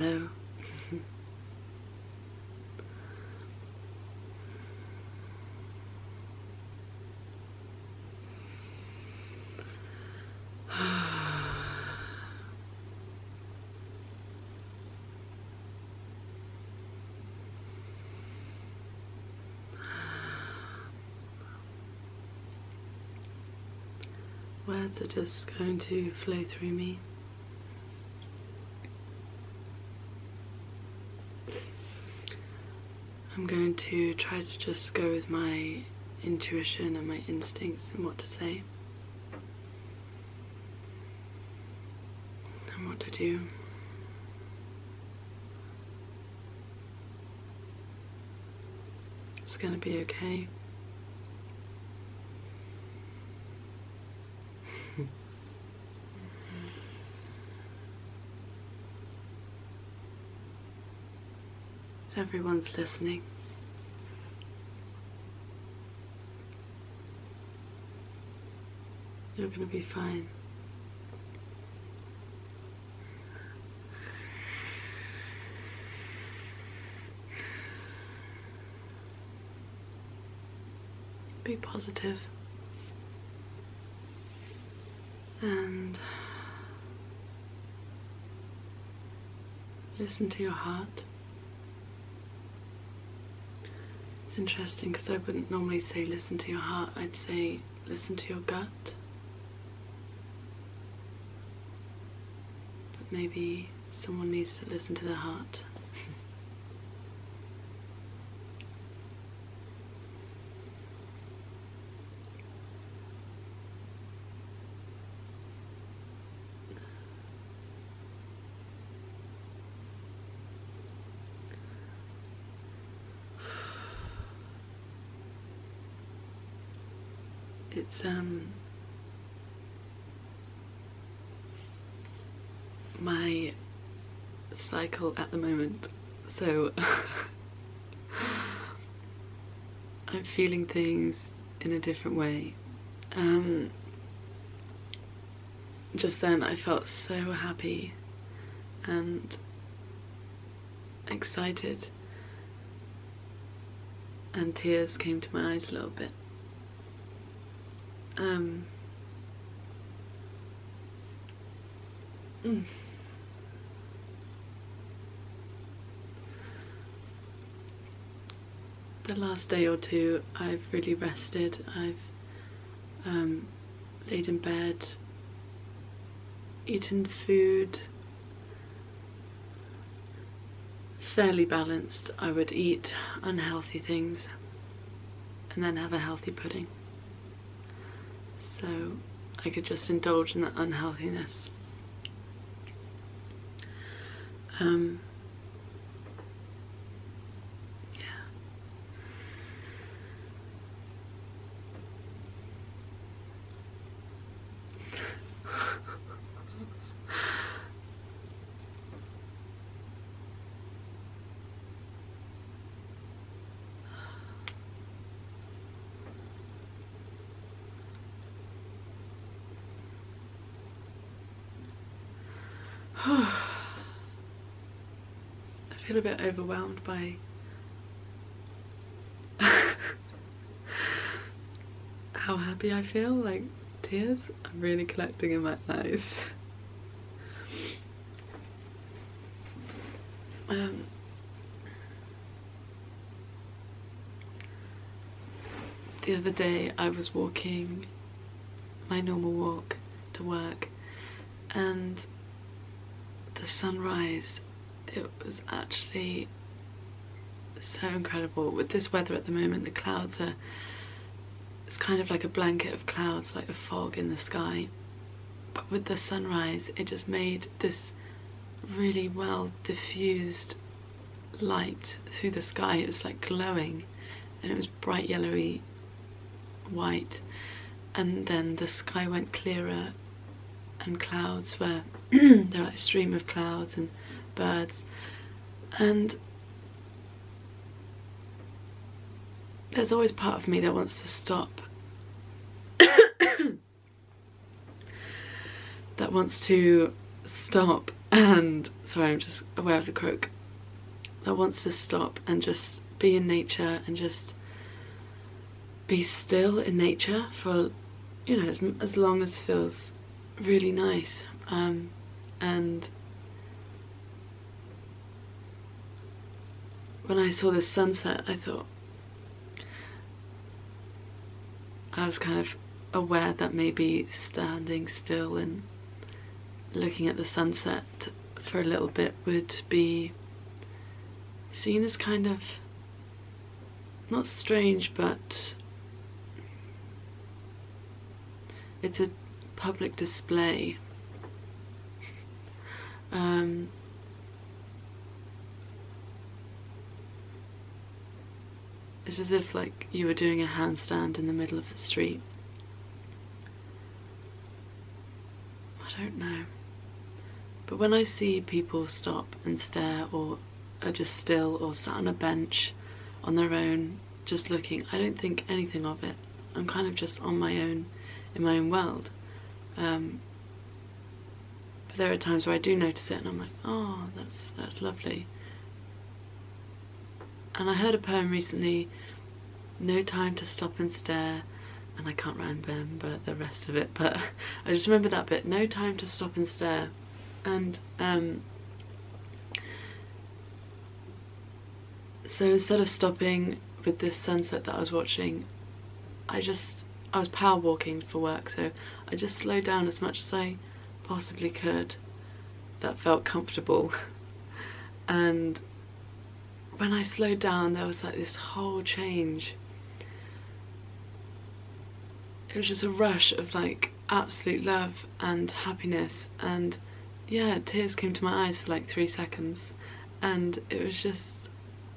flow. Words are just going to flow through me. I'm going to try to just go with my intuition and my instincts and what to say and what to do. It's going to be okay. Everyone's listening. You're going to be fine. Be positive. And listen to your heart. It's interesting because I wouldn't normally say listen to your heart, I'd say listen to your gut. But maybe someone needs to listen to their heart. It's my cycle at the moment, so I'm feeling things in a different way. Just then I felt so happy and excited, and tears came to my eyes a little bit. The last day or two I've really rested. I've laid in bed, eaten food fairly balanced. I would eat unhealthy things and then have a healthy pudding, so I could just indulge in that unhealthiness. I feel a bit overwhelmed by how happy I feel, like tears are really collecting in my eyes. The other day I was walking my normal walk to work, and the sunrise, it was actually so incredible. With this weather at the moment, the clouds are, it's kind of like a blanket of clouds, like a fog in the sky, but with the sunrise it just made this really well diffused light through the sky. It was like glowing, and it was bright yellowy white, and then the sky went clearer and clouds were they're like a stream of clouds and birds, and there's always part of me that wants to stop that wants to stop And sorry, I'm just aware of the croak, that wants to stop and just be in nature and just be still in nature for, you know, as long as feels really nice. And when I saw this sunset, I thought, I was kind of aware that maybe standing still and looking at the sunset for a little bit would be seen as kind of, not strange, but it's a public display. It's as if like you were doing a handstand in the middle of the street. I don't know. But when I see people stop and stare, or are just still, or sat on a bench on their own just looking, I don't think anything of it. I'm kind of just on my own, in my own world. But there are times where I do notice it and I'm like, oh, that's lovely. And I heard a poem recently, No Time to Stop and Stare, and I can't remember the rest of it, but I just remember that bit, no time to stop and stare. And so instead of stopping with this sunset that I was watching, I was power walking for work, so I just slowed down as much as I possibly could. That felt comfortable. And when I slowed down, there was like this whole change. It was just a rush of like absolute love and happiness, and yeah, tears came to my eyes for like 3 seconds, and it was just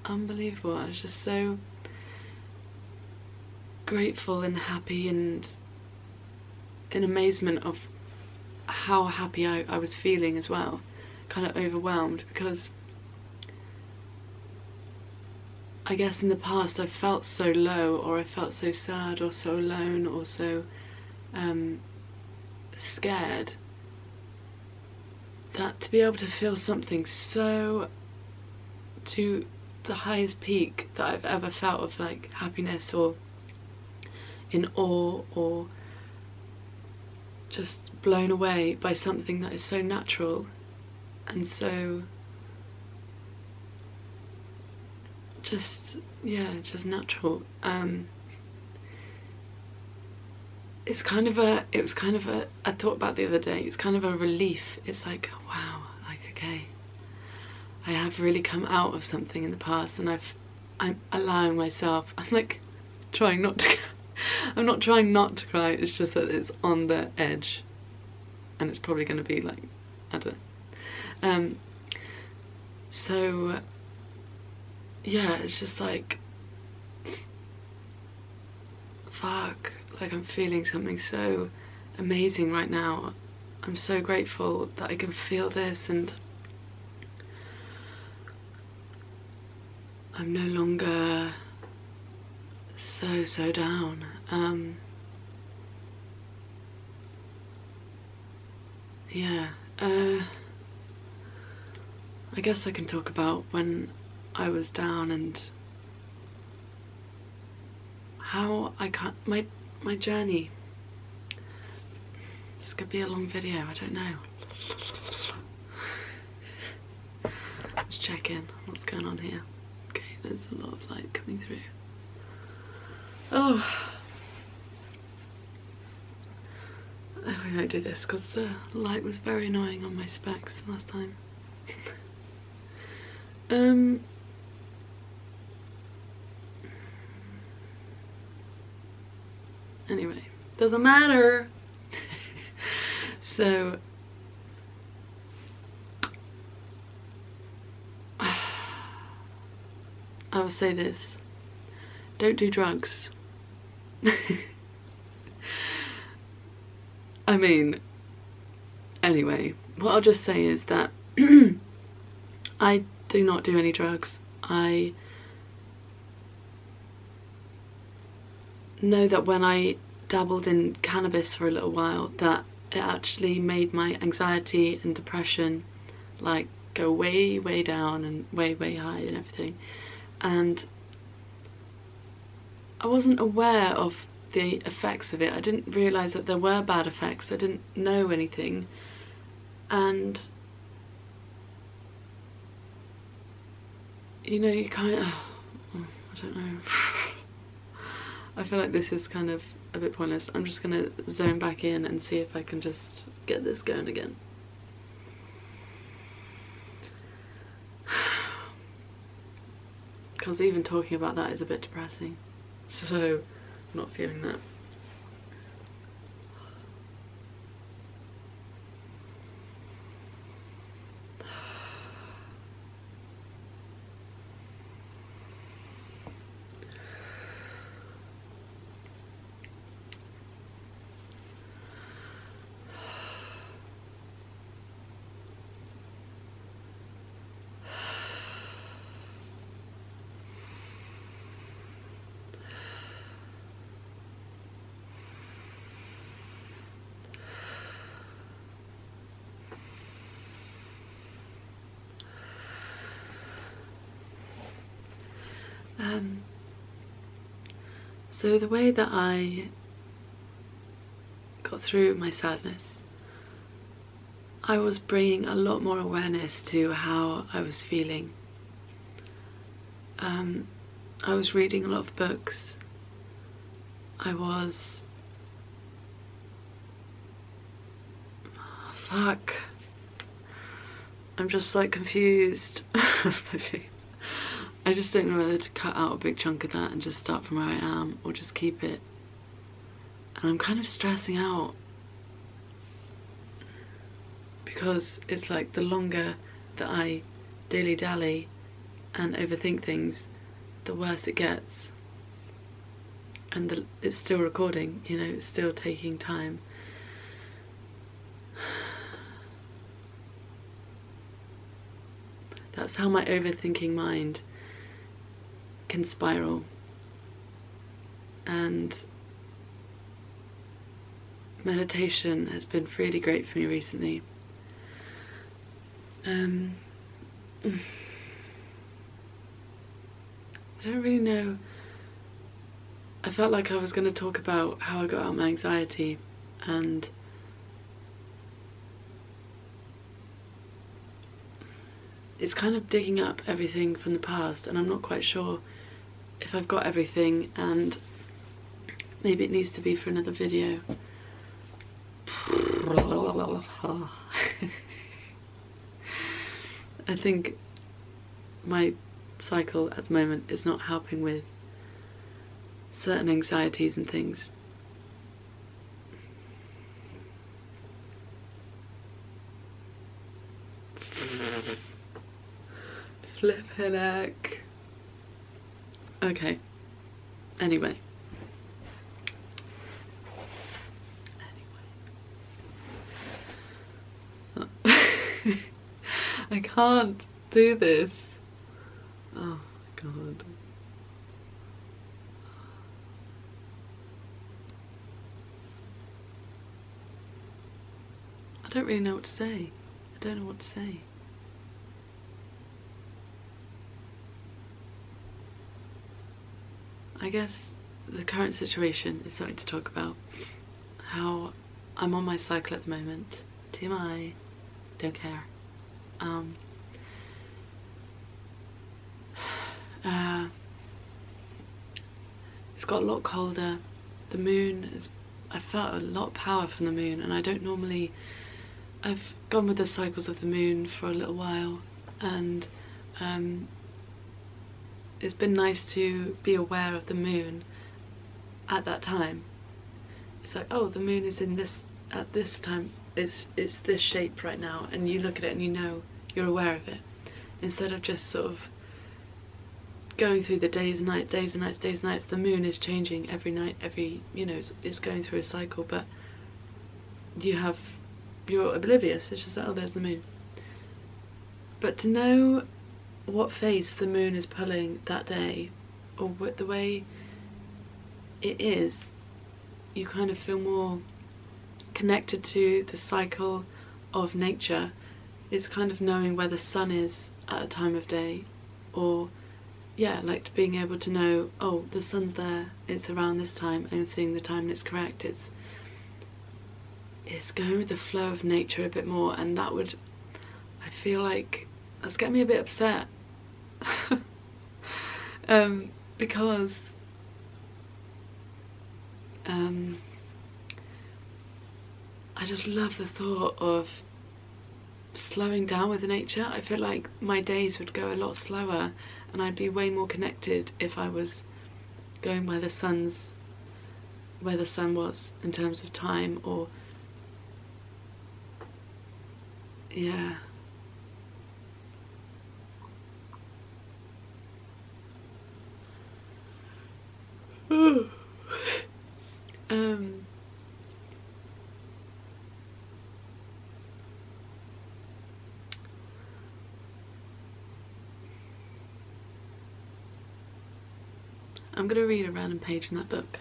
unbelievable. I was just so grateful and happy and in amazement of how happy I was feeling as well, kind of overwhelmed, because I guess in the past I've felt so low, or I felt so sad, or so alone, or so scared, that to be able to feel something so to the highest peak that I've ever felt of like happiness, or in awe, or just blown away by something that is so natural and so just, yeah, just natural. It was kind of a, I thought about the other day, it's kind of a relief. It's like, wow, like, okay, I have really come out of something in the past, and I'm allowing myself, I'm like trying not to, I'm not trying not to cry, it's just that it's on the edge, and it's probably going to be like, I don't know. So yeah, it's just like, fuck, like I'm feeling something so amazing right now. I'm so grateful that I can feel this, and I'm no longer so down. Yeah, I guess I can talk about when I was down and how I can't, my journey. This could be a long video, I don't know. Let's check in, what's going on here? Okay, there's a lot of light coming through. Oh, I won't do this because the light was very annoying on my specs last time. Anyway, doesn't matter. So I will say this, don't do drugs. I mean, anyway, what I'll just say is that I do not do any drugs. I know that when I dabbled in cannabis for a little while, that it actually made my anxiety and depression like go way, way down and way, way high and everything. And I wasn't aware of the effects of it. I didn't realise that there were bad effects. I didn't know anything. And you know, you kind of, I don't know. I feel like this is kind of a bit pointless. I'm just gonna zone back in and see if I can just get this going again. Because even talking about that is a bit depressing. So, I'm not feeling that. So the way that I got through my sadness, I was bringing a lot more awareness to how I was feeling. I was reading a lot of books. I was... Fuck. I'm just like confused. I just don't know whether to cut out a big chunk of that and just start from where I am, or just keep it. And I'm kind of stressing out, because it's like the longer that I dilly-dally and overthink things, the worse it gets. And it's still recording, you know, it's still taking time. That's how my overthinking mind can spiral. And meditation has been really great for me recently. I don't really know. I felt like I was going to talk about how I got out my anxiety, and it's kind of digging up everything from the past, and I'm not quite sure if I've got everything, and maybe it needs to be for another video. I think my cycle at the moment is not helping with certain anxieties and things. Flippin' heck. Okay. Anyway. I can't do this. Oh God. I don't really know what to say. I don't know what to say. I guess the current situation is something to talk about. How I'm on my cycle at the moment. TMI, don't care. It's got a lot colder. The moon is... I felt a lot of power from the moon, and I don't normally... I've gone with the cycles of the moon for a little while, and it's been nice to be aware of the moon at that time. It's like, oh, the moon is in this, at this time, it's this shape right now, and you look at it and you know, you're aware of it, instead of just sort of going through the days and nights, days and nights, days and nights. The moon is changing every night, you know, it's going through a cycle, but you're oblivious. It's just like, oh, there's the moon. But to know what face the moon is pulling that day, or the way it is, you kind of feel more connected to the cycle of nature, it's kind of knowing where the sun is at a time of day, or yeah, like being able to know, oh, the sun's there, it's around this time, and seeing the time and it's correct. It's going with the flow of nature a bit more, and that would, I feel like that's getting me a bit upset. Because I just love the thought of slowing down with nature. I feel like my days would go a lot slower and I'd be way more connected if I was going where the sun was in terms of time, or yeah. I'm going to read a random page in that book.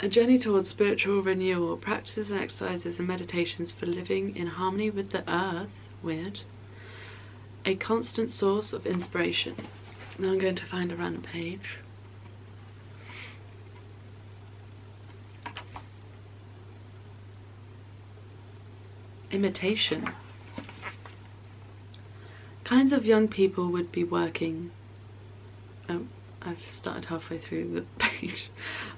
A journey towards spiritual renewal, practices and exercises and meditations for living in harmony with the earth. Weird. A constant source of inspiration. Now I'm going to find a random page. Imitation. Kinds of young people would be working. Oh, I've started halfway through the page.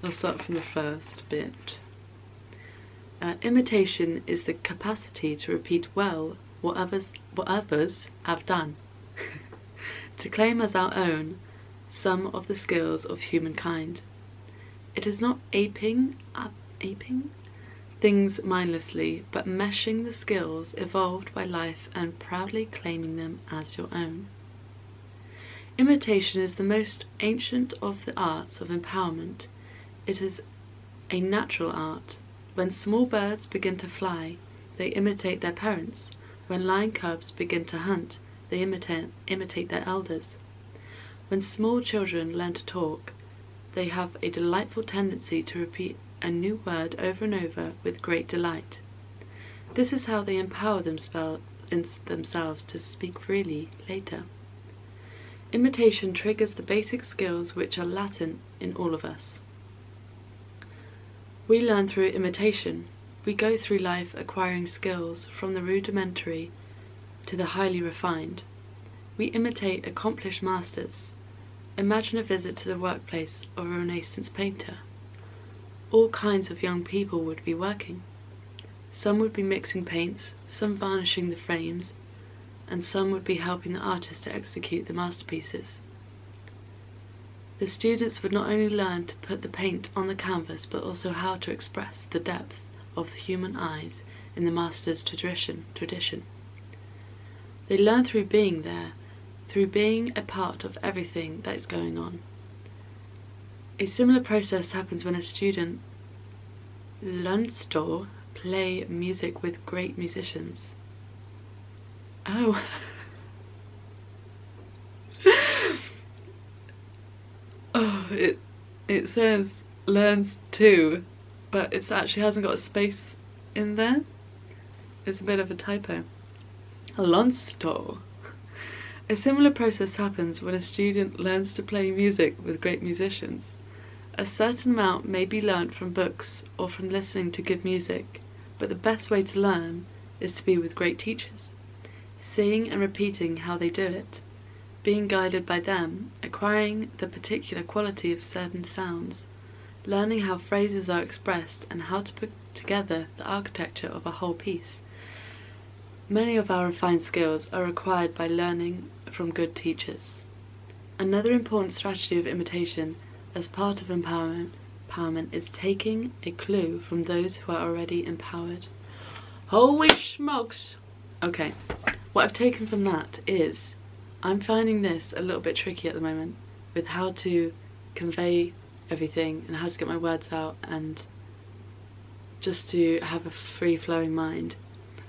I'll start from the first bit. Imitation is the capacity to repeat well what others have done. To claim as our own some of the skills of humankind. It is not aping things mindlessly, but meshing the skills evolved by life and proudly claiming them as your own. Imitation is the most ancient of the arts of empowerment. It is a natural art. When small birds begin to fly, they imitate their parents. When lion cubs begin to hunt, they imitate their elders. When small children learn to talk, they have a delightful tendency to repeat a new word over and over with great delight. This is how they empower themselves to speak freely later. Imitation triggers the basic skills which are latent in all of us. We learn through imitation. We go through life acquiring skills from the rudimentary to the highly refined. We imitate accomplished masters. Imagine a visit to the workplace of a Renaissance painter. All kinds of young people would be working. Some would be mixing paints, some varnishing the frames, and some would be helping the artist to execute the masterpieces. The students would not only learn to put the paint on the canvas, but also how to express the depth of the human eyes in the master's tradition. They learn through being there, through being a part of everything that is going on. A similar process happens when a student learns to play music with great musicians. Oh. Oh, it says learns to, but it actually hasn't got a space in there. It's a bit of a typo. Learns. A similar process happens when a student learns to play music with great musicians. A certain amount may be learnt from books or from listening to good music, but the best way to learn is to be with great teachers, seeing and repeating how they do it, being guided by them, acquiring the particular quality of certain sounds, learning how phrases are expressed and how to put together the architecture of a whole piece. Many of our refined skills are acquired by learning from good teachers. Another important strategy of imitation as part of empowerment is taking a clue from those who are already empowered. Holy smokes! Okay, what I've taken from that is I'm finding this a little bit tricky at the moment with how to convey everything and how to get my words out and just to have a free-flowing mind.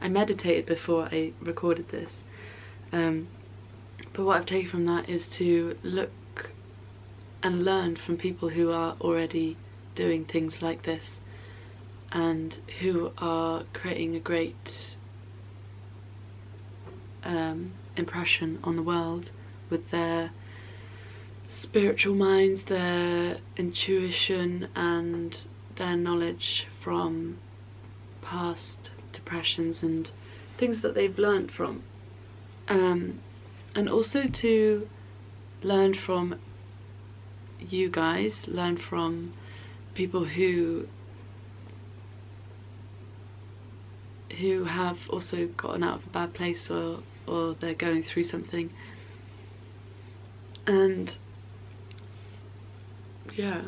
I meditated before I recorded this, but what I've taken from that is to look and learn from people who are already doing things like this and who are creating a great impression on the world with their spiritual minds, their intuition and their knowledge from past depressions and things that they've learned from, and also to learn from you guys, learn from people who have also gotten out of a bad place, or they're going through something. And yeah,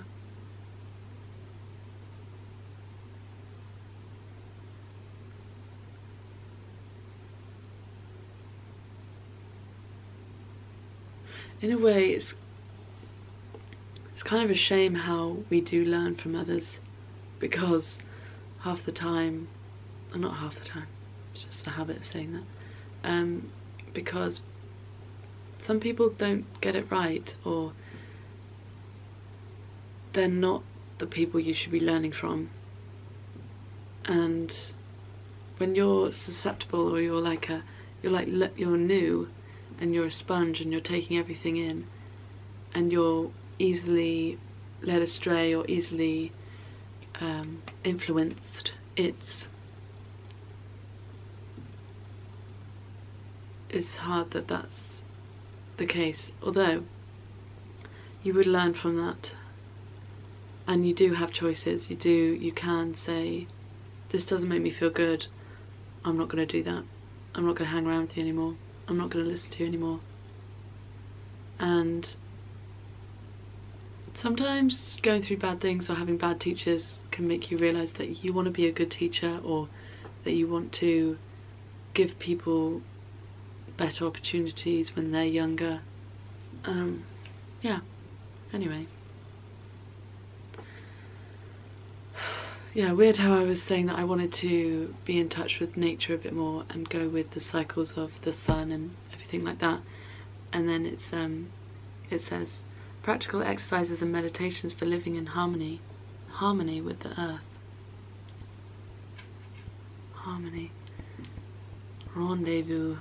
in a way it's kind of a shame how we do learn from others, because half the time, or not half the time, it's just a habit of saying that, because some people don't get it right, or they're not the people you should be learning from. And when you're susceptible, or you're new and you're a sponge and you're taking everything in, and you're easily led astray or easily influenced, it's hard that that's the case. Although you would learn from that, and you do have choices. You can say, this doesn't make me feel good, I'm not going to do that, I'm not going to hang around with you anymore, I'm not going to listen to you anymore. And sometimes going through bad things or having bad teachers can make you realise that you want to be a good teacher, or that you want to give people better opportunities when they're younger. Yeah, anyway. Yeah, weird how I was saying that I wanted to be in touch with nature a bit more and go with the cycles of the sun and everything like that. And then it says, practical exercises and meditations for living in harmony with the earth. Harmony. Rendezvous.